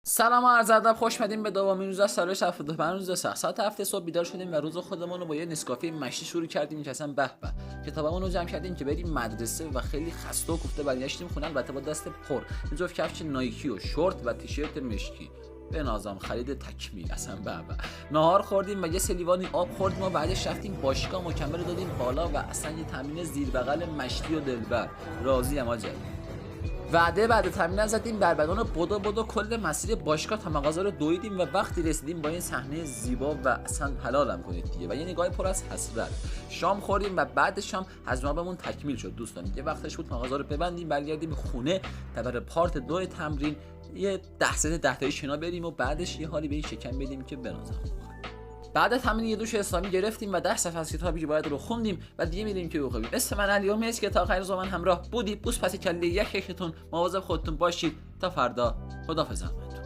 سلام و عرض ادب، خوش اومدین به دومین روز از سالش 75 روز ساعت 7 صبح بیدار شدیم و روز خودمون رو با یه نسکافه مشتی شروع کردیم که اصلا به به. کتابمون رو جمع کردیم که بریم مدرسه و خیلی خسته و کوفته برگشتیم خونه، البته با دست پر، یه جفت کفش نایکی و شورت و تیشرت مشکی. به نظام خرید تکمیل اصلا به به. نهار خوردیم و یه سلیوانی آب خوردیم و بعدش رفتیم باشگاه، مکمل دادیم بالا و اصلا یه تمرین زیر بغل مشتی و دلبر. راضی ام آجا. بعد تمرین زدیم در بدن و بدو کل مسیر باشگاه تا مغازه رو دویدیم و وقتی رسیدیم با این صحنه زیبا و اصلا حلالم کنید دیگه و یه نگاه پر از حسرت شام خوردیم و بعد شام هضم‌آبمون تکمیل شد. دوستان دیگه وقتش بود مغازه رو ببندیم، برگردیم خونه تا برای پارت 2 تمرین یه 10 تایی شنا بریم و بعدش یه حالی به این شکم بدیم که بنازم. بعد تمرین یه دوش اسلامی گرفتیم و 10 صفحه از کتابی که باید رو خوندیم و دیگه میریم که بخوابیم. اسم من علی است که تا آخر روز من همراه بودید. بوس پس کله یکتون، مواظب خودتون باشید. تا فردا، خداحافظ.